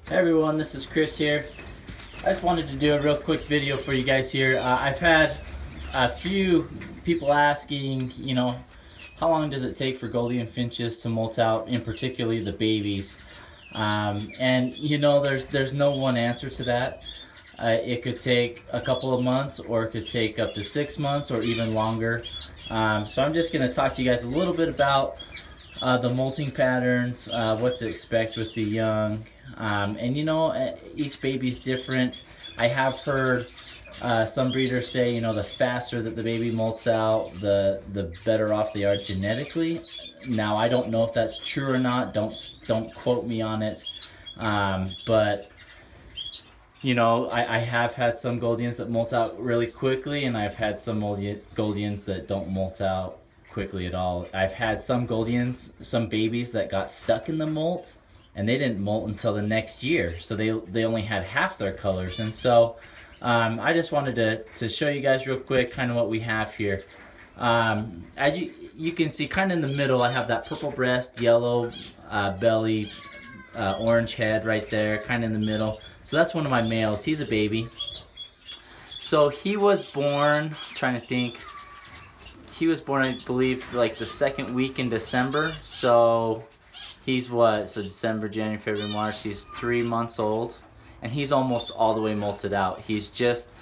Hey everyone, this is Chris here. I just wanted to do a real quick video for you guys here. I've had a few people asking, how long does it take for gouldian finches to molt out, in particularly the babies? There's no one answer to that. It could take a couple of months, or it could take up to 6 months, or even longer. So I'm just going to talk to you guys a little bit about the molting patterns, what to expect with the young. Each baby's different. I have heard some breeders say, the faster that the baby molts out, the better off they are genetically. Now, I don't know if that's true or not. Don't quote me on it. But I have had some gouldians that molt out really quickly, and I've had some gouldians that don't molt out quickly at all. I've had some gouldians, some babies that got stuck in the molt, and they didn't molt until the next year, so they only had half their colors. And so I just wanted to show you guys real quick kind of what we have here. As you can see, kind of in the middle, I have that purple breast, yellow belly, orange head right there, kind of in the middle. So that's one of my males. He's a baby. So he was born, trying to think, he was born, I believe, like the second week in December. So he's what? So December, January, February, March. He's 3 months old, and he's almost all the way molted out. He's just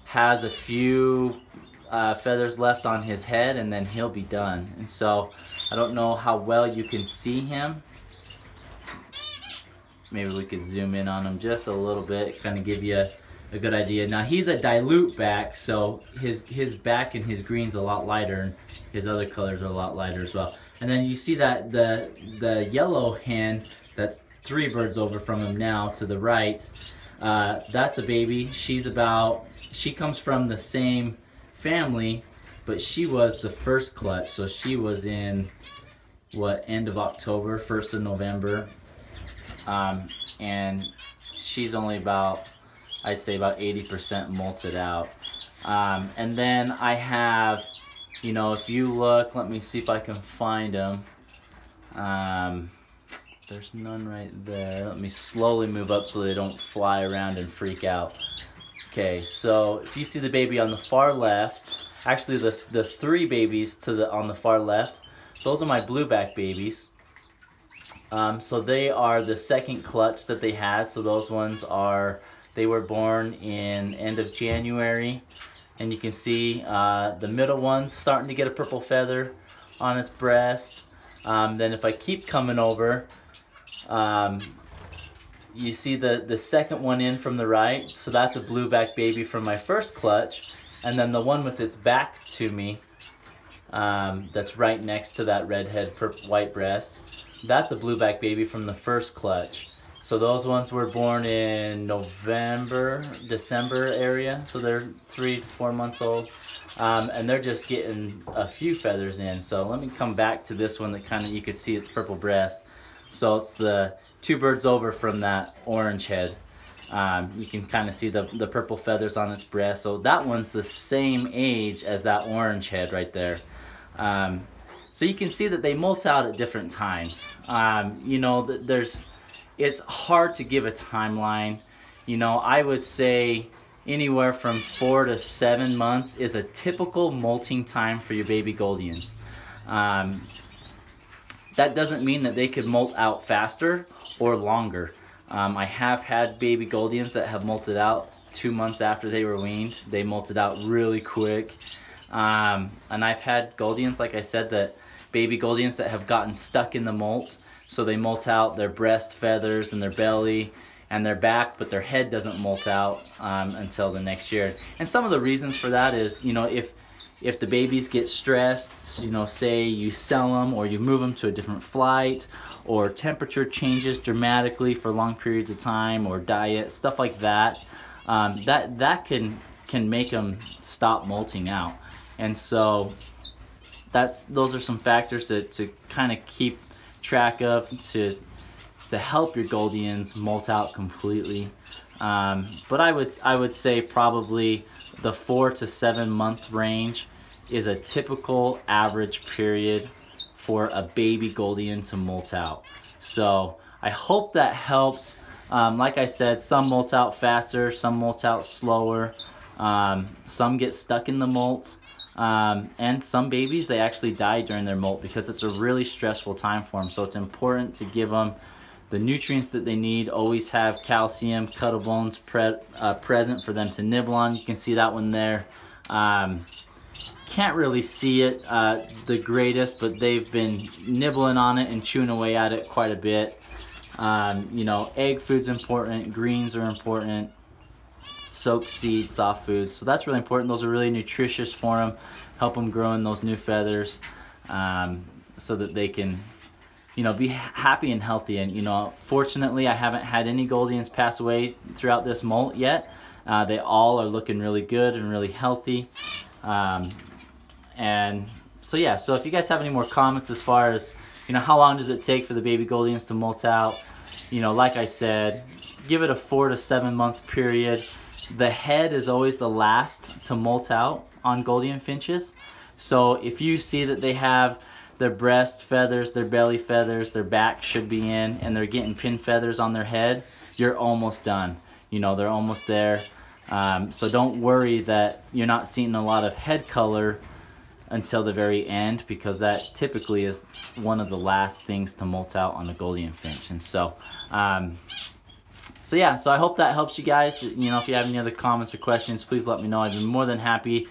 has a few feathers left on his head, and then he'll be done. And so I don't know how well you can see him. Maybe we could zoom in on him just a little bit, kind of give you a good idea. Now, he's a dilute back, so his back and his green's a lot lighter, and his other colors are a lot lighter as well. And then you see that the yellow hen that's 3 birds over from him now to the right, that's a baby. She comes from the same family, but she was the first clutch, so she was in end of October, 1st of November. And she's only about, I'd say about 80% molted out. And then I have, if you look, let me see if I can find them. There's none right there. Let me slowly move up so they don't fly around and freak out. Okay, so if you see the baby on the far left, actually the 3 babies on the far left, those are my blueback babies. So they are the second clutch that they had. So those ones they were born in end of January, and you can see the middle one's starting to get a purple feather on its breast. Then if I keep coming over, you see the second one in from the right. So that's a blueback baby from my first clutch. And then the one with its back to me, that's right next to that redhead white breast, that's a blueback baby from the first clutch. So those ones were born in November, December area. So they're 3 to 4 months old. And they're just getting a few feathers in. So let me come back to this one that kind of, you can see its purple breast. So it's the 2 birds over from that orange head. You can kind of see the purple feathers on its breast. So that one's the same age as that orange head right there. So you can see that they molt out at different times. It's hard to give a timeline. I would say anywhere from 4 to 7 months is a typical molting time for your baby gouldians. That doesn't mean that they could molt out faster or longer. I have had baby gouldians that have molted out 2 months after they were weaned. They molted out really quick. And I've had gouldians, like I said, baby gouldians that have gotten stuck in the molt. So they molt out their breast feathers and their belly and their back, but their head doesn't molt out until the next year. And some of the reasons for that is, if the babies get stressed, say you sell them or you move them to a different flight, or temperature changes dramatically for long periods of time, or diet, stuff like that, that can make them stop molting out. And so those are some factors to kind of keep track of to help your gouldians molt out completely. But I would say probably the 4 to 7 month range is a typical average period for a baby gouldian to molt out. So I hope that helps. Like I said, some molt out faster, some molt out slower. Some get stuck in the molt. And some babies, they actually die during their molt because it's a really stressful time for them. So it's important to give them the nutrients that they need. Always have calcium, cuttle bones present for them to nibble on. You can see that one there. Can't really see it the greatest, but they've been nibbling on it and chewing away at it quite a bit. You know, egg food's important, greens are important, soaked seeds, soft foods. So that's really important. Those are really nutritious for them, help them grow in those new feathers, so that they can, you know, be happy and healthy. And, you know, fortunately, I haven't had any gouldians pass away throughout this molt yet. They all are looking really good and really healthy. And so yeah, so if you guys have any more comments as far as, you know, how long does it take for the baby gouldians to molt out, you know, like I said, give it a 4 to 7 month period. The head is always the last to molt out on gouldian finches. So if you see that they have their breast feathers, their belly feathers, their back should be in, and they're getting pin feathers on their head, you're almost done. You know, they're almost there. So don't worry that you're not seeing a lot of head color until the very end, because that typically is one of the last things to molt out on the gouldian finch. And so yeah, so I hope that helps you guys. You know, if you have any other comments or questions, please let me know. I'd be more than happy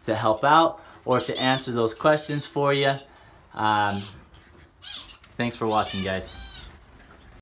to help out or to answer those questions for you. Thanks for watching, guys.